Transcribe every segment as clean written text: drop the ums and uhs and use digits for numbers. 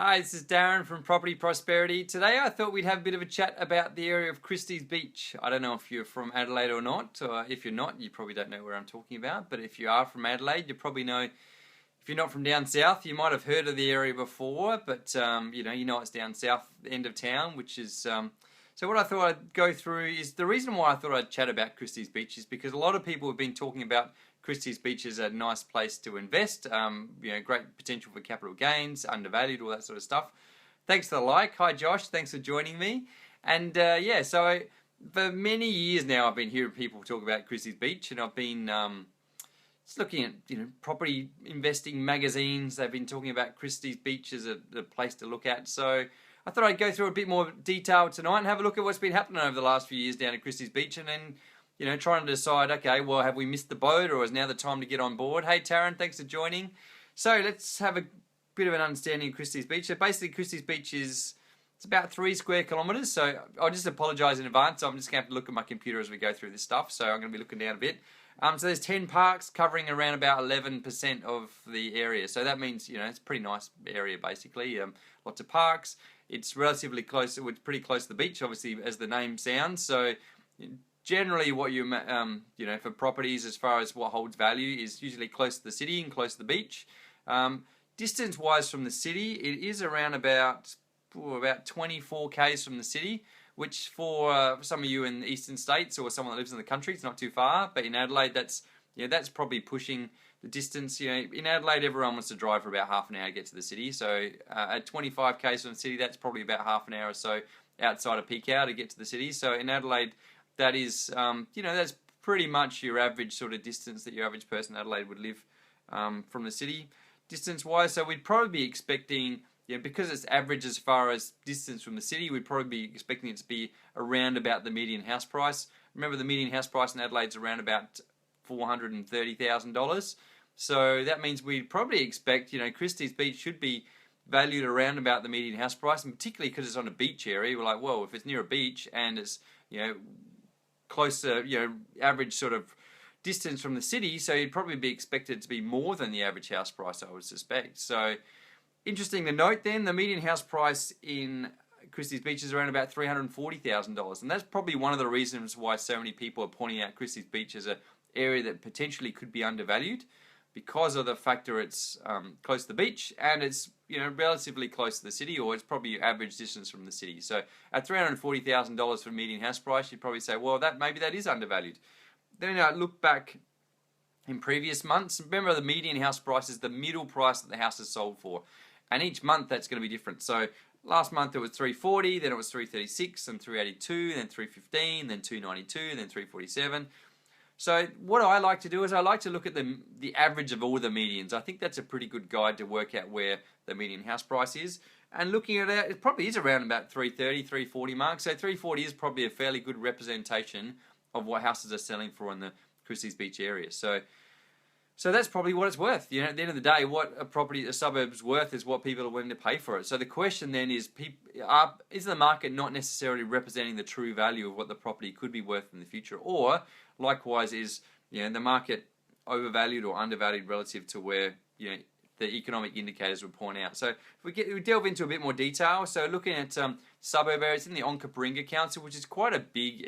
Hi, this is Darren from Property Prosperity. Today I thought we'd have a bit of a chat about the area of Christies Beach. I don't know if you're from Adelaide or not, or if you're not, you probably don't know where I'm talking about, but if you are from Adelaide, you probably know, if you're not from down south, you might have heard of the area before, but you know it's down south end of town, which is, so what I thought I'd go through is, the reason why I thought I'd chat about Christies Beach is because a lot of people have been talking about Christies Beach is a nice place to invest, great potential for capital gains, undervalued, all that sort of stuff. Thanks for the like. Hi Josh, thanks for joining me. And so for many years now I've been hearing people talk about Christies Beach, and I've been just looking at property investing magazines. They've been talking about Christies Beach as a place to look at. So I thought I'd go through a bit more detail tonight and have a look at what's been happening over the last few years down at Christies Beach, and then trying to decide, okay, well, have we missed the boat, or is now the time to get on board? Hey, Taryn, thanks for joining. So let's have a bit of an understanding of Christies Beach. So basically, Christies Beach it's about 3 square kilometres. So I'll just apologise in advance. I'm just going to have to look at my computer as we go through this stuff. So I'm going to be looking down a bit. So there's 10 parks covering around about 11% of the area. So that means, it's a pretty nice area, basically. Lots of parks. It's relatively close. It's pretty close to the beach, obviously, as the name sounds. So generally, what for properties, as far as what holds value, is usually close to the city and close to the beach. Distance-wise from the city, it is around about 24 k's from the city, which for some of you in the eastern states or someone that lives in the country, it's not too far. But in Adelaide, that's probably pushing the distance. In Adelaide, everyone wants to drive for about half an hour to get to the city. So at 25 k's from the city, that's probably about half an hour or so outside of peak hour to get to the city. So in Adelaide, that is, that's pretty much your average sort of distance that your average person in Adelaide would live from the city, distance-wise. So we'd probably be expecting, because it's average as far as distance from the city, we'd probably be expecting it to be around about the median house price. Remember, the median house price in Adelaide's around about $430,000. So that means we'd probably expect, Christies Beach should be valued around about the median house price, and particularly because it's on a beach area, we're like, well, if it's near a beach and it's, closer, average sort of distance from the city, so you'd probably be expected to be more than the average house price, I would suspect. So interesting to note then, the median house price in Christies Beach is around about $340,000, and that's probably one of the reasons why so many people are pointing out Christies Beach as an area that potentially could be undervalued, because of the factor it's close to the beach and it's relatively close to the city, or it's probably your average distance from the city. So at $340,000 for median house price, you'd probably say, well, maybe that is undervalued. Then I look back in previous months. Remember, the median house price is the middle price that the house is sold for, and each month that's going to be different. So last month it was $340, then it was $336, and $382, then $315, then $292, then $347. So what I like to do is I like to look at the average of all the medians. I think that's a pretty good guide to work out where the median house price is. And looking at it probably is around about 330, 340 mark. So 340 is probably a fairly good representation of what houses are selling for in the Christies Beach area. So that's probably what it's worth. At the end of the day, what a suburb's worth is what people are willing to pay for it. So the question then is the market not necessarily representing the true value of what the property could be worth in the future? Or likewise, is the market overvalued or undervalued relative to where the economic indicators would point out? So if we delve into a bit more detail, so looking at suburb areas in the Onkaparinga Council, which is quite a big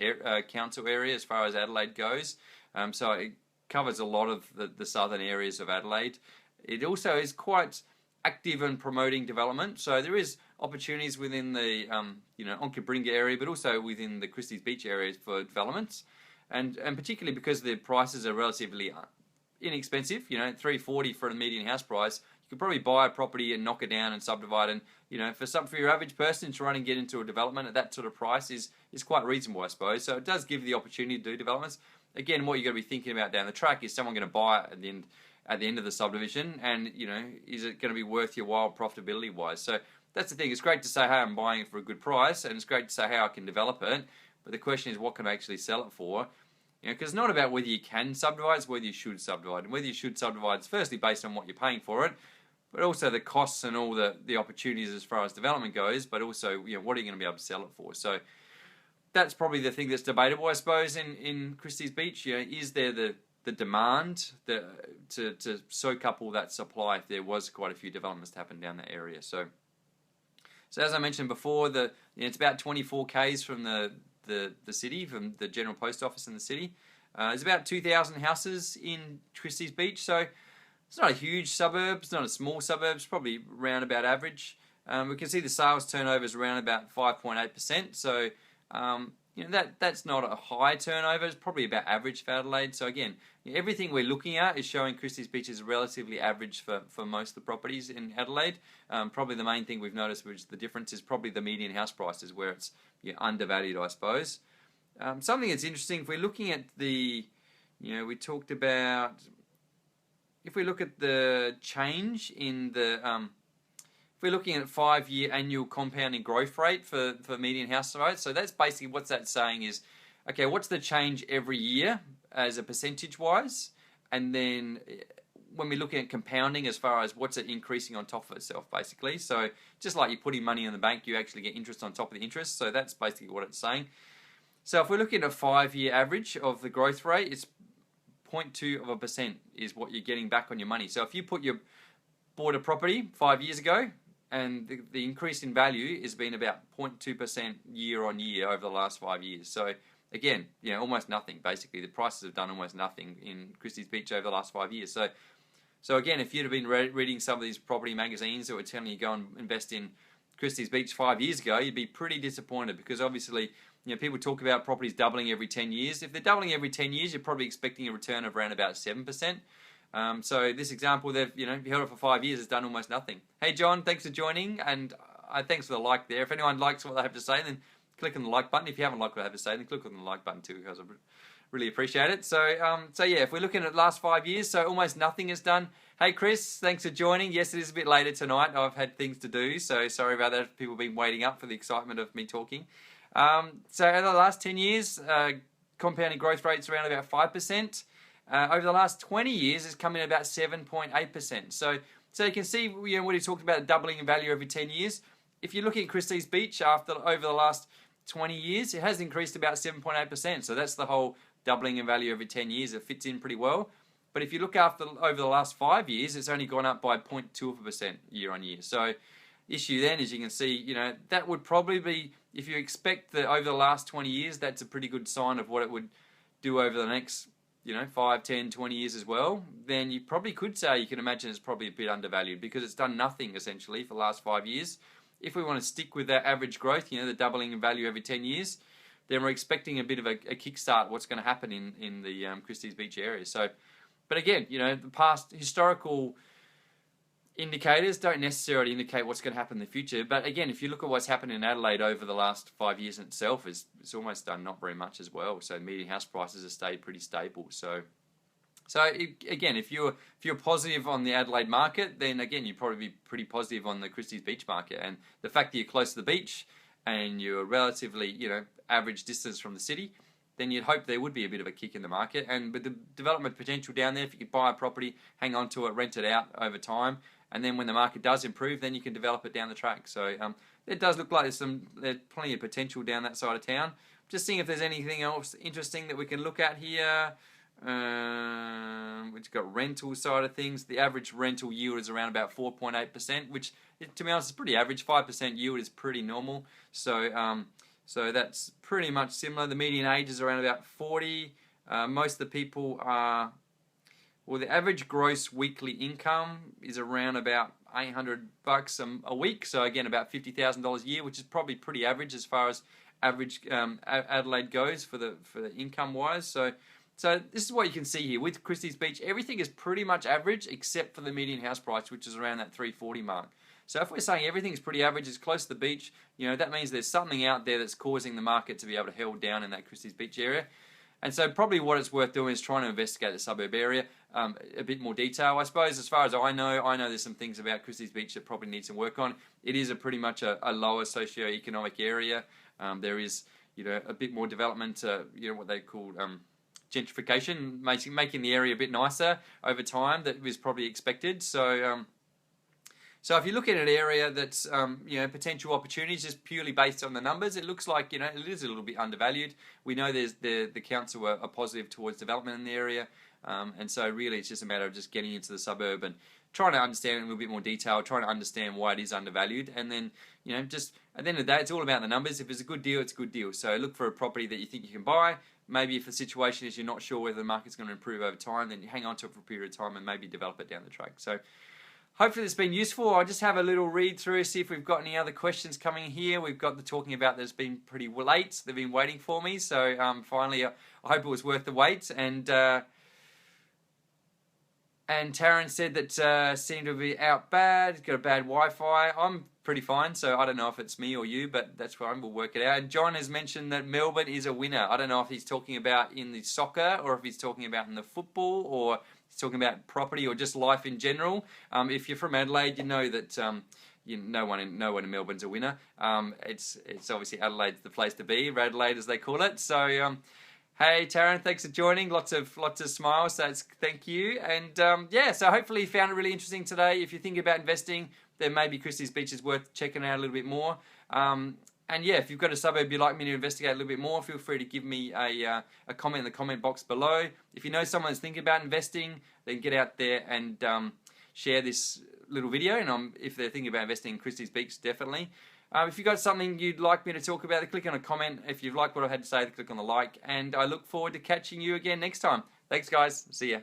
council area as far as Adelaide goes. So it covers a lot of the southern areas of Adelaide. It also is quite active in promoting development. So there is opportunities within the Onkaparinga area, but also within the Christies Beach areas for developments. And particularly because the prices are relatively inexpensive, $340 for a median house price, you could probably buy a property and knock it down and subdivide. And for your average person trying to get into a development at that sort of price is quite reasonable, I suppose. So it does give the opportunity to do developments. Again, what you've got to be thinking about down the track is someone going to buy it at the end of the subdivision, and is it going to be worth your while profitability wise? So that's the thing. It's great to say, hey, I'm buying it for a good price, and it's great to say how I can develop it. But the question is, what can I actually sell it for? Because it's not about whether you can subdivide, it's whether you should subdivide. And whether you should subdivide is firstly based on what you're paying for it, but also the costs and all the opportunities as far as development goes, but also what are you going to be able to sell it for? So that's probably the thing that's debatable, I suppose, in Christies Beach. Is there the demand to soak up all that supply if there was quite a few developments to happen down that area? So So as I mentioned before, it's about 24 k's from the city, from the general post office in the city. There's about 2,000 houses in Christies Beach, so it's not a huge suburb, it's not a small suburb, it's probably around about average. We can see the sales turnover is around about 5.8%, so that's not a high turnover, it's probably about average for Adelaide. So again, everything we're looking at is showing Christies Beach is relatively average for most of the properties in Adelaide. Probably the main thing we've noticed, which the difference is probably the median house prices, where it's undervalued, I suppose. Something that's interesting, if we're looking at we talked about, if we look at the change in if we're looking at 5-year annual compounding growth rate for median house price, so that's basically what that's saying is, okay, what's the change every year as a percentage-wise, and then when we're looking at compounding as far as what's it increasing on top of itself, basically. So just like you're putting money in the bank, you actually get interest on top of the interest, so that's basically what it's saying. So if we're looking at a 5-year average of the growth rate, it's 0.2% is what you're getting back on your money. So if you bought a property 5 years ago, and the increase in value has been about 0.2% year on year over the last 5 years. So again, almost nothing. Basically, the prices have done almost nothing in Christies Beach over the last 5 years. So again, if you'd have been reading some of these property magazines that were telling you go and invest in Christies Beach 5 years ago, you'd be pretty disappointed, because obviously, people talk about properties doubling every 10 years. If they're doubling every 10 years, you're probably expecting a return of around about 7%. So this example, they've held it for 5 years, it's done almost nothing. Hey John, thanks for joining, and thanks for the like there. If anyone likes what I have to say, then click on the like button. If you haven't liked what I have to say, then click on the like button too, because I really appreciate it. So yeah, if we're looking at the last 5 years, so almost nothing is done. Hey Chris, thanks for joining. Yes, it is a bit later tonight. I've had things to do, so sorry about that if people have been waiting up for the excitement of me talking. So over the last 10 years, compounding growth rates around about 5%. Over the last 20 years, it's come in about 7.8%. So you can see what he talked about, doubling in value every 10 years. If you're looking at Christies Beach over the last 20 years, it has increased about 7.8%. So that's the whole doubling in value every 10 years. It fits in pretty well. But if you look over the last 5 years, it's only gone up by 0.2% year on year. So issue then, as you can see, that would probably be, if you expect that over the last 20 years, that's a pretty good sign of what it would do over the next 5, 10, 20 years as well, then you probably could say, you can imagine it's probably a bit undervalued, because it's done nothing essentially for the last 5 years. If we want to stick with that average growth, the doubling in value every 10 years, then we're expecting a bit of a kickstart what's going to happen in the Christies Beach area. So, but again, the past historical indicators don't necessarily indicate what's going to happen in the future. But again, if you look at what's happened in Adelaide over the last 5 years in itself, it's almost done not very much as well. So median house prices have stayed pretty stable. So again, if you're positive on the Adelaide market, then again, you'd probably be pretty positive on the Christies Beach market. And the fact that you're close to the beach and you're relatively, average distance from the city, then you'd hope there would be a bit of a kick in the market. And with the development potential down there, if you could buy a property, hang on to it, rent it out over time, and then when the market does improve, then you can develop it down the track. So it does look like there's plenty of potential down that side of town. Just seeing if there's anything else interesting that we can look at here. We've got rental side of things. The average rental yield is around about 4.8%, which, to be honest, is pretty average. 5% yield is pretty normal. So that's pretty much similar. The median age is around about 40. Most of the people are... Well, the average gross weekly income is around about $800 a week. So again, about $50,000 a year, which is probably pretty average as far as average Adelaide goes for the income wise. So this is what you can see here with Christies Beach. Everything is pretty much average except for the median house price, which is around that 340 mark. So if we're saying everything is pretty average, it's close to the beach, that means there's something out there that's causing the market to be able to hold down in that Christies Beach area. And so probably what it's worth doing is trying to investigate the suburb area a bit more detail. I suppose as far as I know there's some things about Christies Beach that probably need some work on. It is pretty much a lower socio-economic area. There is a bit more development, what they call gentrification, making the area a bit nicer over time that was probably expected. So if you look at an area that's potential opportunities just purely based on the numbers, it looks like it is a little bit undervalued. We know there's the council are positive towards development in the area. And so really it's just a matter of just getting into the suburb and trying to understand it in a little bit more detail, trying to understand why it is undervalued, and then, you know, just at the end of the day, it's all about the numbers. If it's a good deal, it's a good deal. So look for a property that you think you can buy. Maybe if the situation is you're not sure whether the market's going to improve over time, then you hang on to it for a period of time and maybe develop it down the track. So hopefully it's been useful. I'll just have a little read through, see if we've got any other questions coming here. We've got the talking about that's been pretty late. They've been waiting for me. So finally, I hope it was worth the wait. And Taryn said that seemed to be out bad. He's got a bad Wi-Fi. I'm pretty fine, so I don't know if it's me or you, but that's fine. We'll work it out. And John has mentioned that Melbourne is a winner. I don't know if he's talking about in the soccer or if he's talking about in the football or he's talking about property or just life in general. If you're from Adelaide, you know that no one in Melbourne's a winner. It's obviously Adelaide's the place to be, Radelaide as they call it. So. Hey Taryn, thanks for joining. Lots of smiles. So thank you. And yeah, so hopefully you found it really interesting today. If you're thinking about investing, then maybe Christies Beach is worth checking out a little bit more. And yeah, if you've got a suburb you'd like me to investigate a little bit more, feel free to give me a comment in the comment box below. If you know someone that's thinking about investing, then get out there and share this little video. And if they're thinking about investing in Christies Beach, definitely. If you've got something you'd like me to talk about, click on a comment. If you've liked what I had to say, click on the like. And I look forward to catching you again next time. Thanks, guys. See ya.